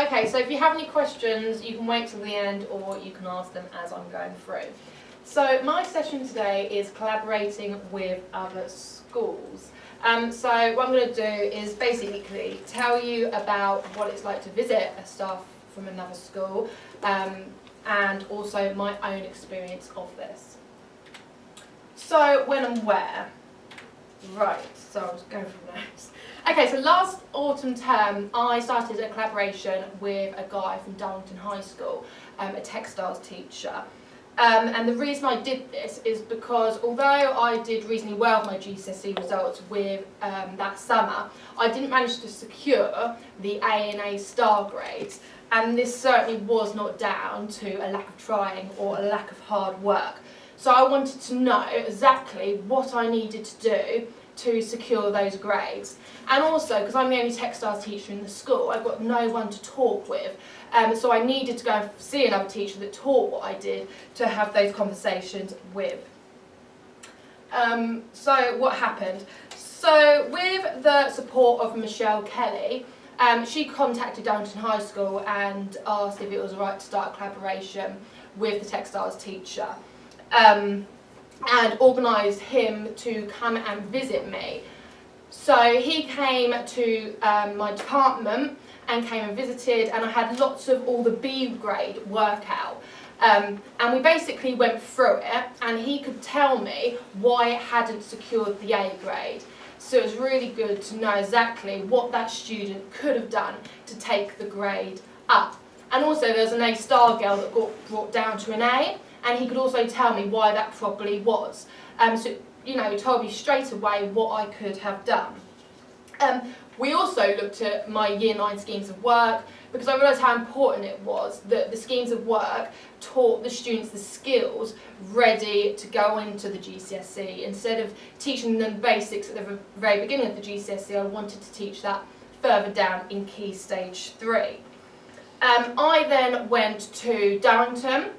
Okay, so if you have any questions, you can wait till the end or you can ask them as I'm going through. So my session today is collaborating with other schools. So what I'm going to do is basically tell you about what it's like to visit a staff from another school and also my own experience of this. So when and where? Right, so I'll just go from those. Okay, so last autumn term I started a collaboration with a guy from Darlington High School, a textiles teacher. And the reason I did this is because although I did reasonably well with my GCSE results with that summer, I didn't manage to secure the A and A star grades, and this certainly was not down to a lack of trying or a lack of hard work. So I wanted to know exactly what I needed to do to secure those grades. And also, because I'm the only textiles teacher in the school, I've got no one to talk with. So I needed to go and see another teacher that taught what I did to have those conversations with. So what happened? So with the support of Michelle Kelly, she contacted Darlington High School and asked if it was alright to start a collaboration with the textiles teacher. And organised him to come and visit me. So he came to my department and came and visited, and I had lots of all the B grade work out. And we basically went through it, and he could tell me why it hadn't secured the A grade. So it was really good to know exactly what that student could have done to take the grade up. And also there was an A star girl that got brought down to an A, and he could also tell me why that probably was. So, you know, he told me straight away what I could have done. We also looked at my Year 9 schemes of work because I realised how important it was that the schemes of work taught the students the skills ready to go into the GCSE. Instead of teaching them the basics at the very beginning of the GCSE, I wanted to teach that further down in Key Stage 3. I then went to Darlington,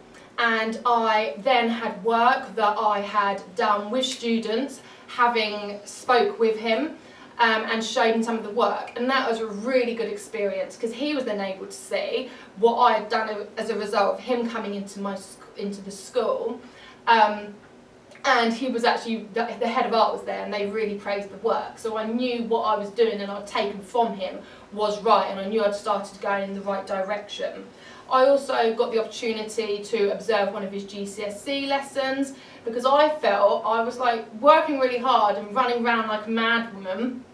and I then had work that I had done with students, having spoke with him and showed him some of the work. And that was a really good experience because he was then able to see what I had done as a result of him coming into the school. And he was actually, the head of art was there, and they really praised the work. So I knew what I was doing and I'd taken from him was right, and I knew I'd started going in the right direction. I also got the opportunity to observe one of his GCSE lessons because I felt I was like working really hard and running around like a mad woman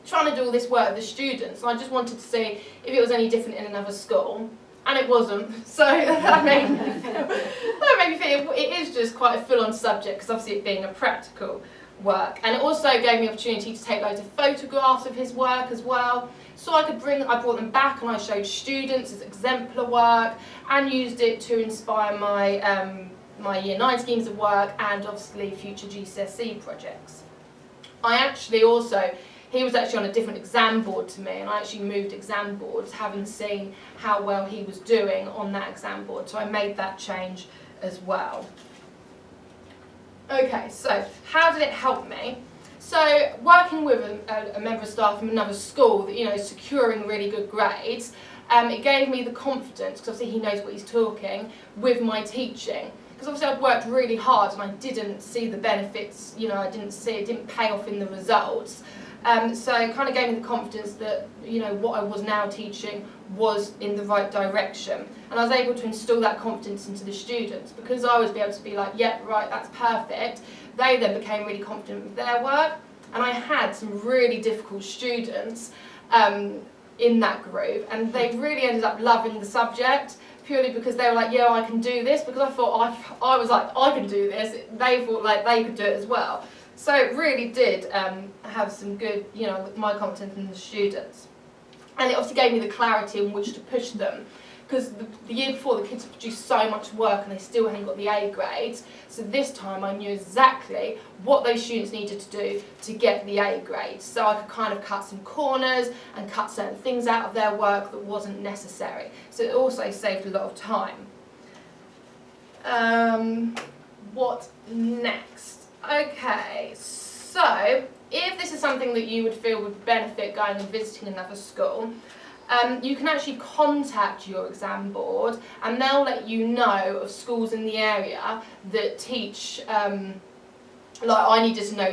trying to do all this work with the students, and I just wanted to see if it was any different in another school, and it wasn't. So that made me feel it is just quite a full-on subject because obviously it being a practical work, and it also gave me the opportunity to take loads of photographs of his work as well. So I brought them back and I showed students as exemplar work and used it to inspire my my Year 9 schemes of work and obviously future GCSE projects. He was actually on a different exam board to me, and I actually moved exam boards having seen how well he was doing on that exam board, so I made that change as well. Okay, so how did it help me? So working with a member of staff from another school, that, you know, securing really good grades, it gave me the confidence, because obviously he knows what he's talking, with my teaching. Because obviously I'd worked really hard and I didn't see the benefits, you know, it didn't pay off in the results. So it kind of gave me the confidence that, you know, what I was now teaching was in the right direction. And I was able to instill that confidence into the students because I was able to be like, yeah, right, that's perfect. They then became really confident with their work. And I had some really difficult students in that group, and they really ended up loving the subject purely because they were like, yeah, I can do this, because I thought I was like, I can do this. They thought like they could do it as well. So it really did have some good, you know, my confidence in the students. And it obviously gave me the clarity in which to push them. Because the year before, the kids had produced so much work and they still hadn't got the A grades. So this time I knew exactly what those students needed to do to get the A grades. So I could kind of cut some corners and cut certain things out of their work that wasn't necessary. So it also saved a lot of time. What next? Okay, so if this is something that you would feel would benefit going and visiting another school, you can actually contact your exam board and they'll let you know of schools in the area that teach, like I needed to know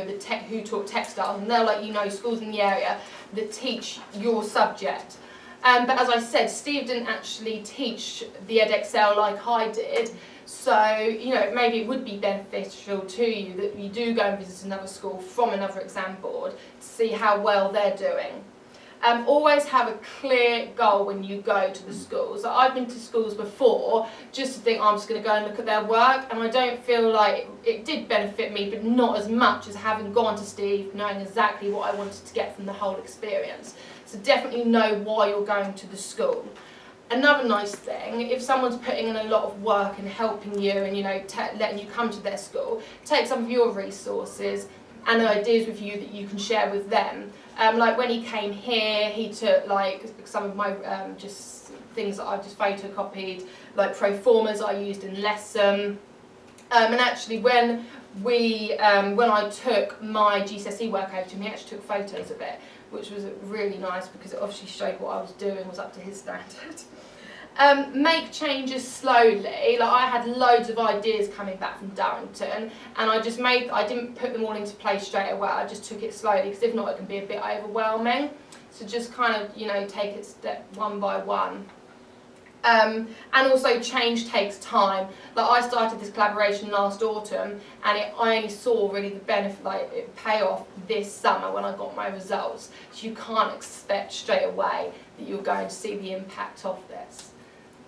who taught textiles, and they'll let you know schools in the area that teach your subject. But as I said, Steve didn't actually teach the EdExcel like I did, so you know maybe it would be beneficial to you that you do go and visit another school from another exam board to see how well they're doing. Always have a clear goal when you go to the schools. So I've been to schools before just to think, I'm just going to go and look at their work, and I don't feel like it did benefit me, but not as much as having gone to Steve, knowing exactly what I wanted to get from the whole experience. So definitely know why you're going to the school. Another nice thing, if someone's putting in a lot of work and helping you and letting you come to their school, take some of your resources and ideas with you that you can share with them. Like when he came here, he took like some of my just things that I've just photocopied, like pro formas I used in lesson. And actually when I took my GCSE work over to him, he actually took photos of it, which was really nice because it obviously showed what I was doing was up to his standard. Make changes slowly. Like I had loads of ideas coming back from Darrington, and I didn't put them all into place straight away. I just took it slowly because if not, it can be a bit overwhelming. So just kind of take it step one by one. And also change takes time. Like I started this collaboration last autumn, and I only saw really the benefit, like it pay off this summer when I got my results. So you can't expect straight away that you're going to see the impact of this.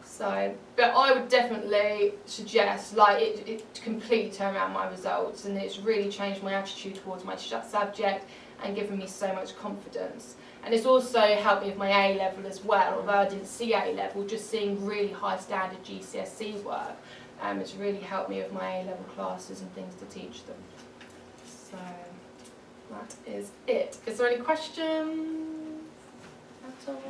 So, but I would definitely suggest, like it completely turned around my results, and it's really changed my attitude towards my subject and given me so much confidence. And it's also helped me with my A level as well, although I didn't see A level, just seeing really high standard GCSE work. It's really helped me with my A level classes and things to teach them. So that is it. Is there any questions at all?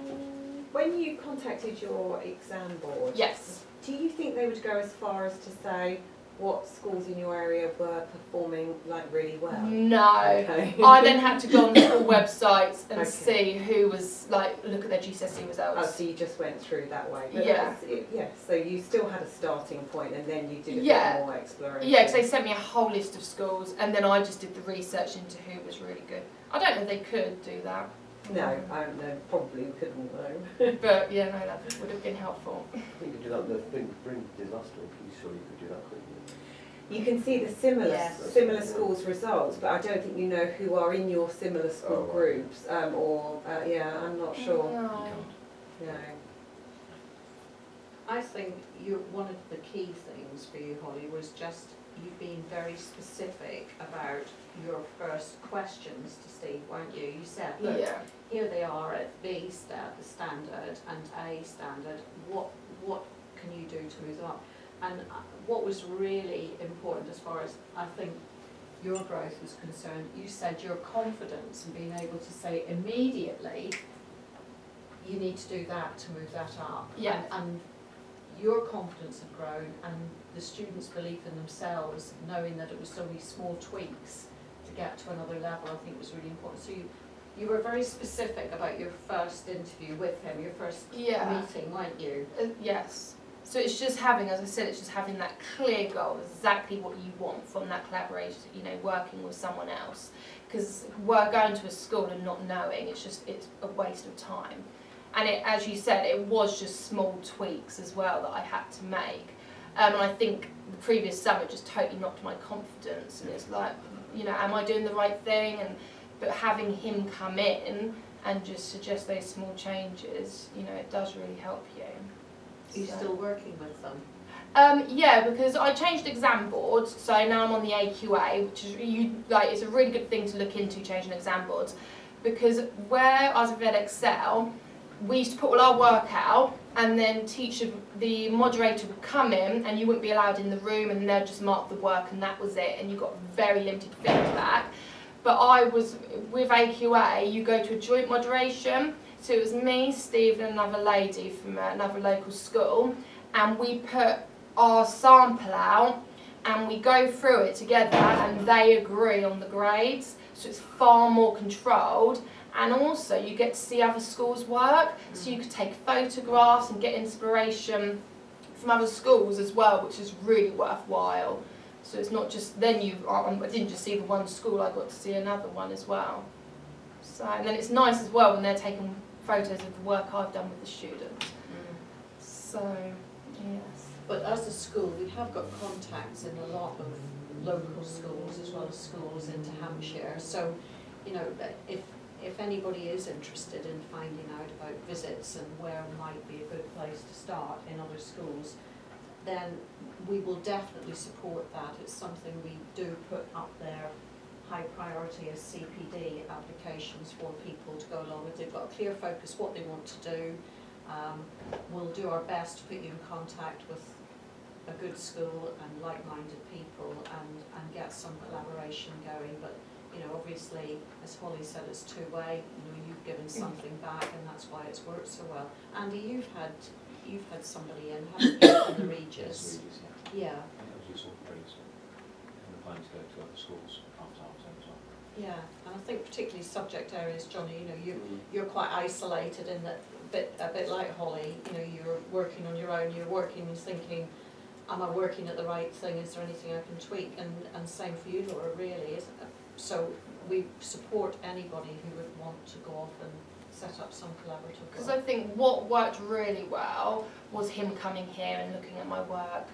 When you contacted your exam board, Yes. do you think they would go as far as to say what schools in your area were performing like really well? No. Okay. I then had to go on the school websites and Okay. see who was look at their GCSE results. Oh, so you just went through that way. But Yeah. So you still had a starting point, and then you did a Yeah. bit more exploration. Yeah, because they sent me a whole list of schools, and then I just did the research into who was really good. I don't know if they could do that. No, I don't know. Probably couldn't though. But yeah, no, that would have been helpful. I think you could do that. The thing Bryn did last week. You sure you could do that, couldn't you? You can see the similar Yes. similar schools' results, but I don't think you know who are in your similar school Oh, right. groups. Yeah, I'm not sure. No. No. I think one of the key things for you, Holly, was just you being very specific about your first questions to Steve, weren't you? You said, look, Yeah. here they are at B standard and A standard. What can you do to move them up? And what was really important as far as I think your growth was concerned, you said your confidence in being able to say immediately, you need to do that to move that up. Yeah. And your confidence had grown, and the students' belief in themselves, knowing that it was only small tweaks to get to another level, I think was really important. So you were very specific about your first interview with him, your first Yeah. meeting, weren't you? Yes. So it's just having, as I said, it's just having that clear goal, exactly what you want from that collaboration, working with someone else. Because we're going to a school and not knowing, it's a waste of time. And as you said, it was just small tweaks as well that I had to make. And I think the previous summer just totally knocked my confidence. And it's like, am I doing the right thing? But having him come in and just suggest those small changes, it does really help you. Are you still working with them? Yeah, because I changed exam boards, so now I'm on the AQA, which is it's a really good thing to look into, changing exam boards, because where I was with EdExcel, we used to put all our work out, and then the moderator would come in, and you wouldn't be allowed in the room, and they'd just mark the work, and that was it, and you got very limited feedback. But I was with AQA, you go to a joint moderation. So it was me, Steve, and another lady from another local school, and we put our sample out and we go through it together, and they agree on the grades. So it's far more controlled, and also you get to see other schools' work, so you could take photographs and get inspiration from other schools as well, which is really worthwhile. So it's not just then I didn't just see the one school, I got to see another one as well. So, and then it's nice as well when they're taking photos of the work I've done with the students. So, yes. But as a school, we have got contacts in a lot of local schools as well as schools into Hampshire. So, you know, if anybody is interested in finding out about visits and where might be a good place to start in other schools, then we will definitely support that. It's something we do put up there, high priority as CPD applications for people to go along with. They've got a clear focus what they want to do. We'll do our best to put you in contact with a good school and like-minded people and get some collaboration going. But you know, obviously, as Holly said, it's two-way. You know, you've given something back, and that's why it's worked so well. Andy, you've had somebody in, haven't you, in the Regis? Yeah. That was useful for Regis. And the plan to go to other schools after half-term as well. Yeah, and I think particularly subject areas, Johnny. You know, you're quite isolated in that a bit like Holly. You know, you're working on your own. You're working and thinking, am I working at the right thing? Is there anything I can tweak? And same for you, Laura, really, isn't it? So we support anybody who would want to go off and set up some collaborative work. Because I think what worked really well was him coming here and looking at my work.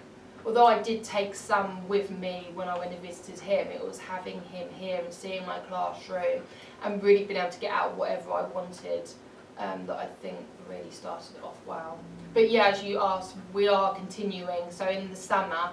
Although I did take some with me when I went and visited him, it was having him here and seeing my classroom and really being able to get out whatever I wanted that I think really started it off well. But yeah, as you asked, we are continuing. So in the summer,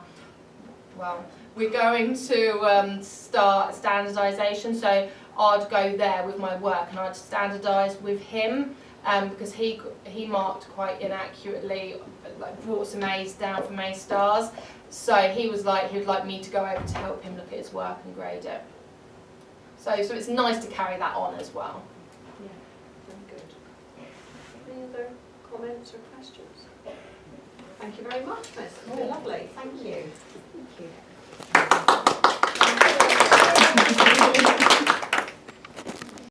well, we're going to start standardisation. So I'd go there with my work and I'd standardise with him because he marked quite inaccurately, like brought some A's down from A stars. So he would like me to go over to help him look at his work and grade it. So it's nice to carry that on as well. Yeah, very good. Any other comments or questions? Thank you very much, Miss. It's been lovely. Thank you. Thank you.